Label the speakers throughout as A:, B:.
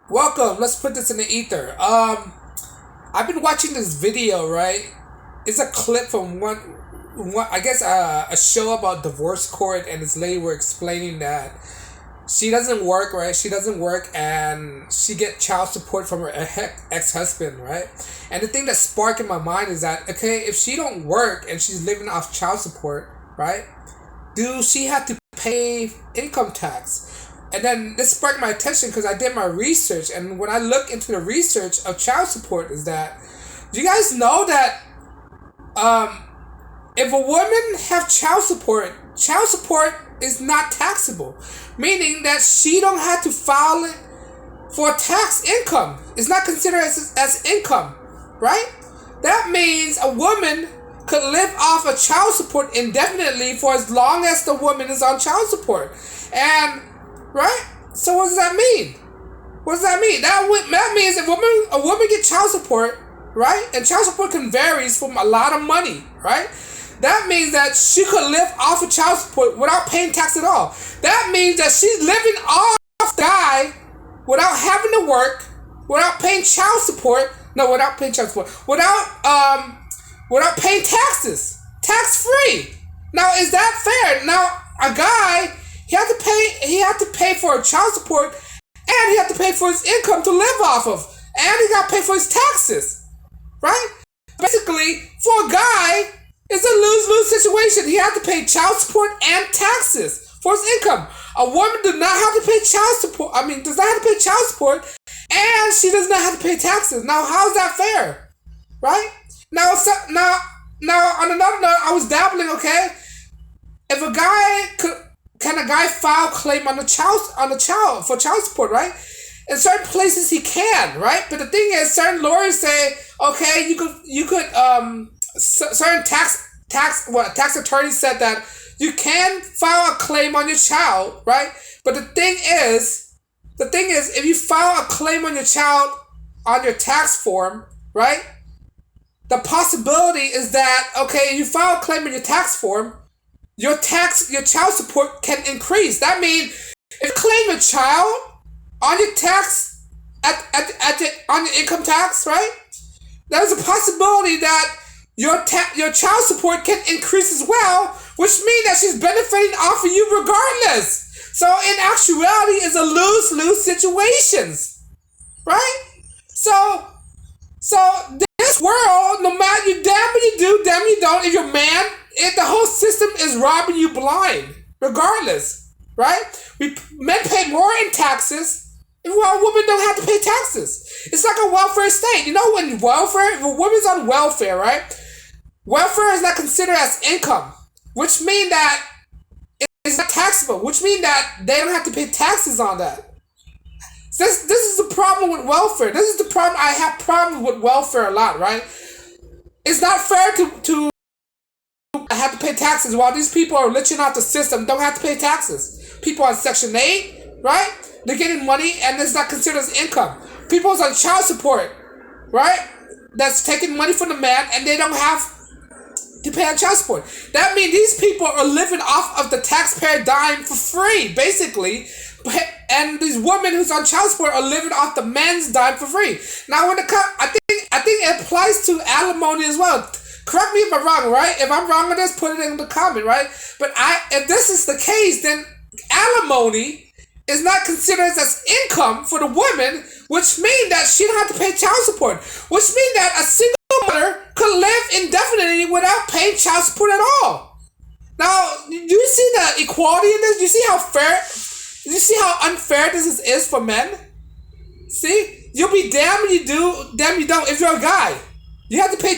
A: Welcome. Let's put this in the ether. I've been watching this video. Right, it's a clip from one I guess a show about divorce court, and this lady were explaining that she doesn't work. Right, she doesn't work, and she get child support from her ex husband. Right, and the thing that sparked in my mind is that okay, if she don't work and she's living off child support, right, do she have to pay income tax? And then this sparked my attention because I did my research, and when I look into the research of child support, is that do you guys know that um, if a woman have child support is not taxable, meaning that she don't have to file it for tax income. It's not considered as income, right? That means a woman could live off of child support indefinitely for as long as the woman is on child support. And, right? So what does that mean? What does that mean? That means if a woman get child support, right? And child support can vary from a lot of money, right? That means that she could live off of child support without paying tax at all. That means that she's living off the guy without having to work, without paying child support. No, without paying child support. Without paying taxes, tax free. Now, is that fair? Now, a guy he had to pay for child support, and he had to pay for his income to live off of, and he got to pay for his taxes, right? Basically, for a guy, it's a lose-lose situation. He had to pay child support and taxes for his income. A woman does not have to pay child support. Does not have to pay child support, and she does not have to pay taxes. Now, how is that fair, right? Now, on another note, I was dabbling. Okay, if a guy can a guy file claim on the child for child support, right? In certain places he can, right? But the thing is, certain lawyers say, okay, you could certain tax attorneys said that you can file a claim on your child, right? But the thing is, if you file a claim on your child on your tax form, right? The possibility is that okay, you file a claim on your tax form, your child support can increase. That means if you claim a child on your tax on your income tax, right? There's a possibility that your child support can increase as well, which means that she's benefiting off of you regardless. So in actuality, it's a lose-lose situations, right? So this world, no matter you damn it you do, damn you don't. If you're man, the whole system is robbing you blind, regardless, right? Men pay more in taxes, while women don't have to pay taxes. It's like a welfare state. You know, if a woman's on welfare, right? Welfare is not considered as income, which means that it's not taxable, which means that they don't have to pay taxes on that. This is the problem with welfare. This is the problem. I have problems with welfare a lot, right? It's not fair to have to pay taxes while these people are glitching out the system, don't have to pay taxes. People on Section 8, right? They're getting money and it's not considered as income. People's on child support, right? That's taking money from the man and they don't have to pay on child support. That means these people are living off of the taxpayer dime for free, basically. And these women who's on child support are living off the man's dime for free. Now, I think it applies to alimony as well. Correct me if I'm wrong, right? If I'm wrong on this, put it in the comment, right? But if this is the case, then alimony is not considered as income for the woman, which means that she don't have to pay child support, which means that a single mother could live indefinitely without paying child support at all. Now, do you see the equality in this? Do you see how fair? Do you see how unfair this is for men? See, you'll be damned if you do, damn you don't. If you're a guy, you have to pay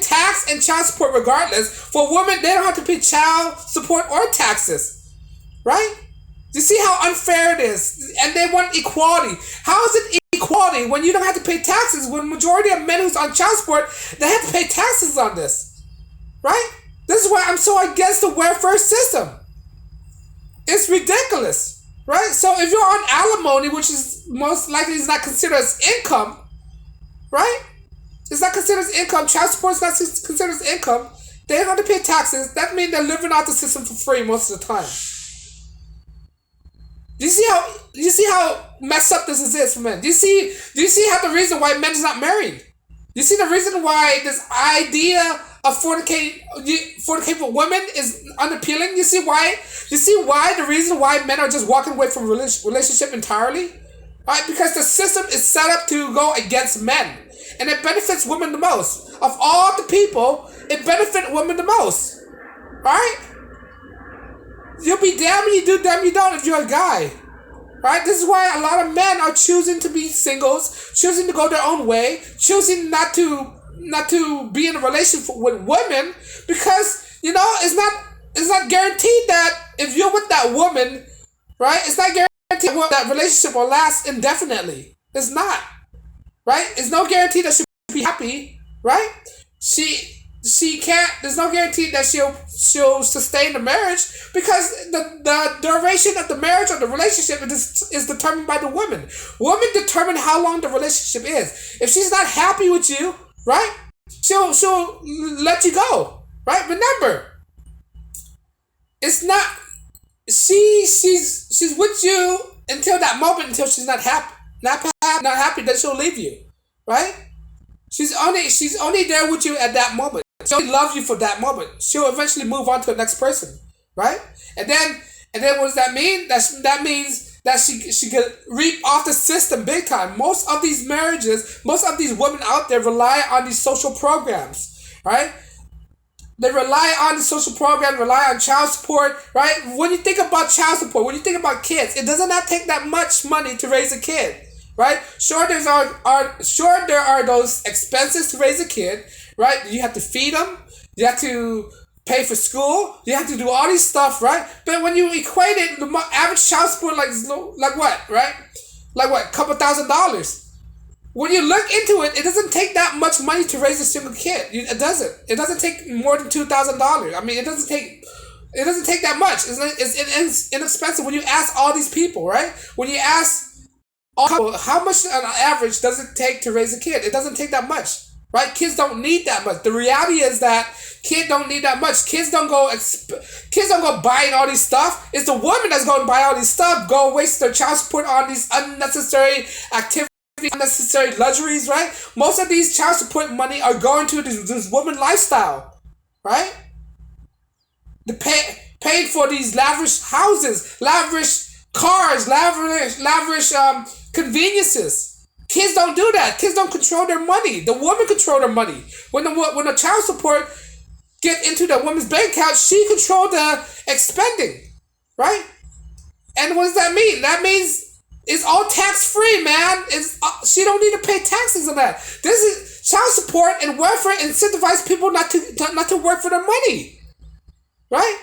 A: tax and child support regardless. For a woman, they don't have to pay child support or taxes, right? You see how unfair it is, and they want equality. How is it equality when you don't have to pay taxes? When majority of men who's on child support, they have to pay taxes on this, right? This is why I'm so against the welfare system. It's ridiculous, right? So if you're on alimony, which is most likely is not considered as income, right? It's not considered as income. Child support is not considered as income. They don't have to pay taxes. That means they're living out the system for free most of the time. Do you see how messed up this is for men? Do you see how the reason why men is not married? You see the reason why this idea of fornicate with women is unappealing? You see why? You see why the reason why men are just walking away from relationship entirely? Right? Because the system is set up to go against men. And it benefits women the most. Of all the people, it benefits women the most. Right? You'll be damned if you do, damned you don't if you're a guy. Right? This is why a lot of men are choosing to be singles, choosing to go their own way, choosing not to be in a relationship with women, because it's not guaranteed that if you're with that woman, right? It's not guaranteed that relationship will last indefinitely. It's not. Right? It's no guarantee that she'll be happy, right? She can't. There's no guarantee that she'll sustain the marriage, because the duration of the marriage or the relationship is determined by the woman. Women determine how long the relationship is. If she's not happy with you, right? She'll let you go, right? Remember, it's not. She's with you until that moment, until she's not happy. Not happy, then she'll leave you, right? She's only there with you at that moment. She only loves you for that moment. She'll eventually move on to the next person, right? And then what does that mean? That means that she could reap off the system big time. Most of these marriages, most of these women out there rely on these social programs, right? They rely on the social program, rely on child support, right? When you think about child support, when you think about kids, it does not take that much money to raise a kid, right? Sure, there are those expenses to raise a kid, right? You have to feed them, you have to pay for school, you have to do all these stuff, right? But when you equate it, the average child support like what, right? Like what, couple $1,000. When you look into it, it doesn't take that much money to raise a single kid. It doesn't. It doesn't take more than $2,000. I mean, it doesn't take that much. It's inexpensive. When you ask all these people, right? When you ask all people, how much on average does it take to raise a kid? It doesn't take that much, right? Kids don't need that much. The reality is that kids don't need that much. Kids don't go buying all these stuff. It's the woman that's going to buy all these stuff. Go waste their child support on these unnecessary activities. Unnecessary luxuries, right? Most of these child support money are going to this woman lifestyle, right? Paying for these lavish houses, lavish cars, lavish conveniences. Kids don't do that. Kids don't control their money. The woman control their money. When the child support get into the woman's bank account, she control the expending, right? And what does that mean? That means it's all tax free, man. She don't need to pay taxes on that. This is child support and welfare incentivize people not to work for their money, right?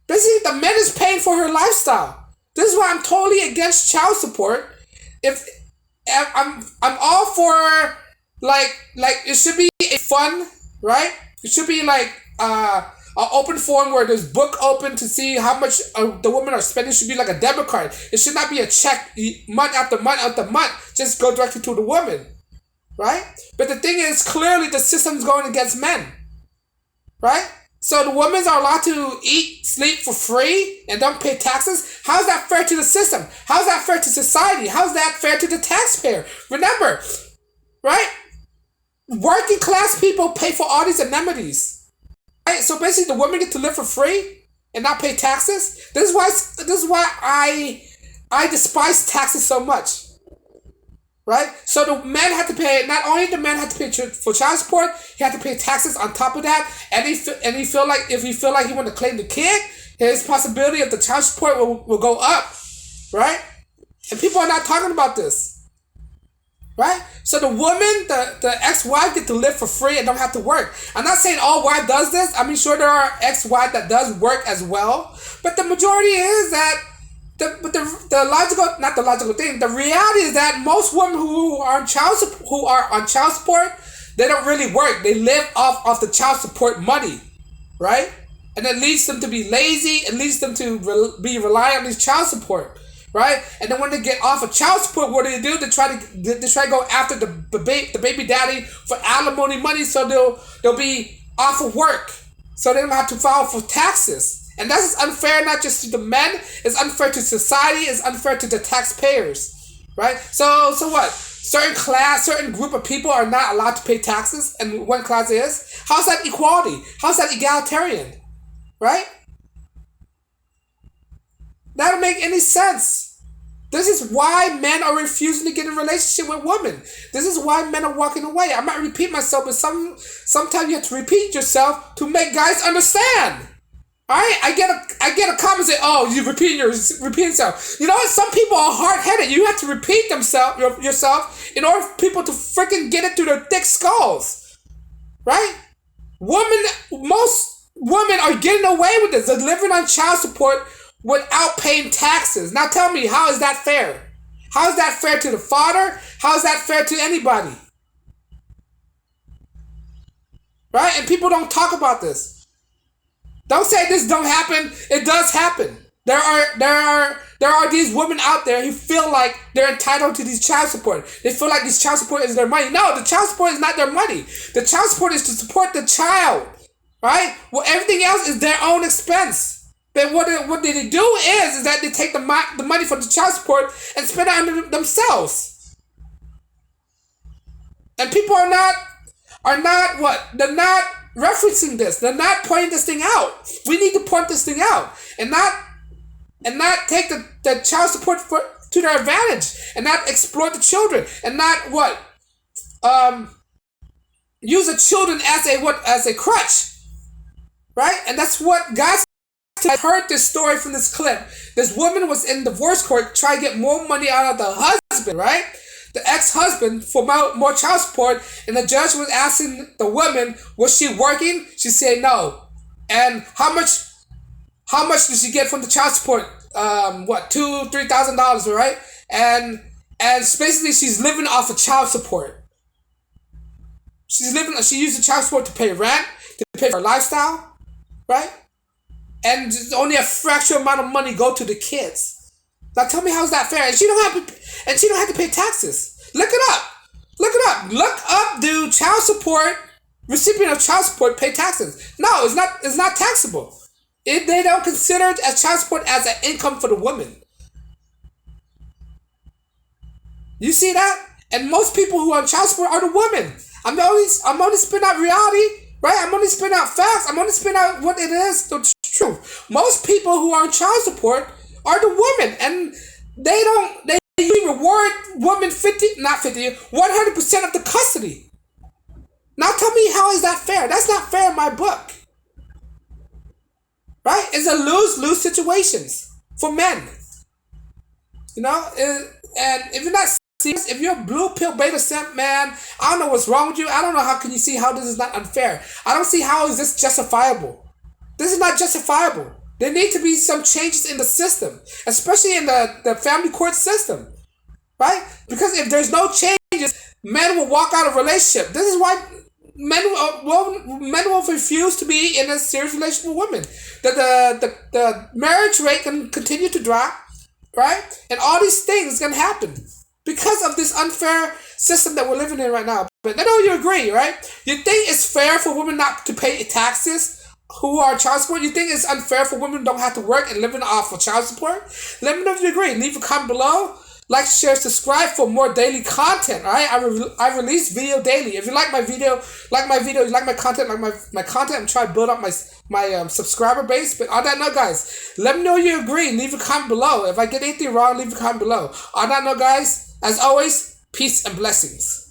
A: Basically, the man is paying for her lifestyle. This is why I'm totally against child support. If I'm all for like it should be a fun, right? It should be like an open forum where there's book open to see how much the women are spending. It should be like a debit card. It should not be a check month after month after month. Just go directly to the woman, right? But the thing is, clearly the system's going against men, right? So the women are allowed to eat, sleep for free and don't pay taxes. How's that fair to the system? How's that fair to society? How's that fair to the taxpayer? Remember, right? Working class people pay for all these amenities. Right? So basically, the women get to live for free and not pay taxes. This is why I despise taxes so much. Right? So the men have to pay. Not only the men have to pay for child support, he had to pay taxes on top of that. And he feel like if he feel like he want to claim the kid, his possibility of the child support will go up. Right? And people are not talking about this. Right? So the woman, the ex-wife get to live for free and don't have to work. I'm not saying all wife does this. I mean, sure, there are ex-wife that does work as well. But the majority is that, not the logical thing, the reality is that most women who are on child support, they don't really work. They live off the child support money. Right? And it leads them to be lazy. It leads them to be reliant on this child support. Right? And then when they get off of child support, what do? They try to go after the baby daddy for alimony money, so they'll be off of work, so they don't have to file for taxes. And that's unfair not just to the men, it's unfair to society, it's unfair to the taxpayers. Right? So what? Certain group of people are not allowed to pay taxes, and one class is? How's that equality? How's that egalitarian? Right? That don't make any sense. This is why men are refusing to get in a relationship with women. This is why men are walking away. I might repeat myself, but sometimes you have to repeat yourself to make guys understand. Alright? I get a comment say, oh, you repeat yourself. You know what? Some people are hard-headed. You have to repeat yourself in order for people to freaking get it through their thick skulls. Right? Most women are getting away with this. They're living on child support without paying taxes. Now tell me, how is that fair? How is that fair to the father? How is that fair to anybody? Right? And people don't talk about this. Don't say this don't happen. It does happen. There are these women out there who feel like they're entitled to these child support. They feel like this child support is their money. No, the child support is not their money. The child support is to support the child. Right? Well, everything else is their own expense. But what they do is that they take the money from the child support and spend it on themselves. And people are not what? They're not referencing this. They're not pointing this thing out. We need to point this thing out and not take the child support to their advantage and not exploit the children and not what? Use the children as a crutch. Right? And that's what guys. I heard this story from this clip. This woman was in divorce court trying to get more money out of the husband, right? The ex-husband for more child support, and the judge was asking the woman, was she working? She said no. And how much did she get from the child support? $2,000-$3,000, right? And basically she's living off of child support. She used the child support to pay rent, to pay for her lifestyle, right? And only a fraction amount of money go to the kids. Now tell me, how's that fair? And she don't have to pay taxes. Look it up. Look up. Do child support recipient of child support pay taxes? No, it's not taxable. They don't consider it as child support as an income for the woman. You see that? And most people who are on child support are the women. I'm only spitting out reality. Right? I'm only spitting out facts. I'm only spitting out what it is, the truth. Most people who are on child support are the women, and they reward women 100% of the custody. Now tell me, how is that fair? That's not fair in my book. Right? It's a lose-lose situations for men. You know, and if you're not serious, if you're a blue pill beta simp, man, I don't know what's wrong with you. I don't know how can you see how this is not unfair. I don't see how is this justifiable. This is not justifiable. There need to be some changes in the system, especially in the family court system, right? Because if there's no changes, men will walk out of a relationship. This is why men will refuse to be in a serious relationship with women. The marriage rate can continue to drop, right? And all these things can happen because of this unfair system that we're living in right now. But I know you agree, right? You think it's fair for women not to pay taxes who are child support? You think it's unfair for women who don't have to work and living off of child support? Let me know if you agree. Leave a comment below. Like, share, subscribe for more daily content. All right, I release video daily. If you like my video, you like my content, my content, I'm trying to build up my subscriber base. But on that note, guys, let me know you agree. Leave a comment below. If I get anything wrong, leave a comment below. On that note, guys, as always, peace and blessings.